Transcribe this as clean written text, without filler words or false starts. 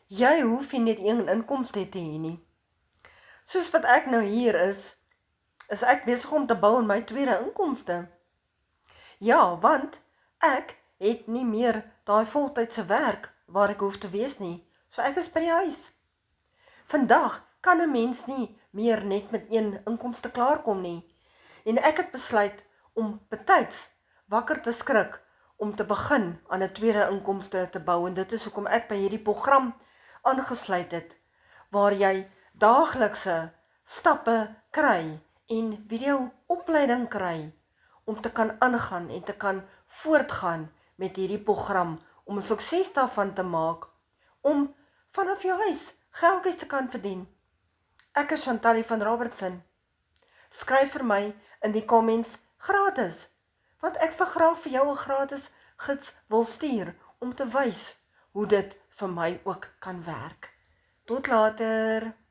Jy hoef nie net een inkomste te hê nie. Soos wat ek nou hier is ek besig om te bou in my tweede inkomste. Ja, want ek het nie meer daai voltydse werk waar ek hoef te wees nie. So ek is by die huis. Vandag kan 'n mens nie meer net met een inkomste klaarkom nie. En ek het besluit om betyds wakker te skrik om te begin aan 'n tweede inkomste te bou, en dit is hoekom ek by hierdie program aangesluit het, waar jy daaglikse stappe kry en video opleiding kry om te kan aangaan en te kan voortgaan met hierdie program, om 'n sukses daarvan te maak, om vanaf jou huis geldjies te kan verdien. Ek is Chantalie van Robertson. Skryf vir my in die comments gratis, want ek sal graag vir jou 'n gratis gids wil stuur om te wys hoe dit vir my ook kan werk. Tot later.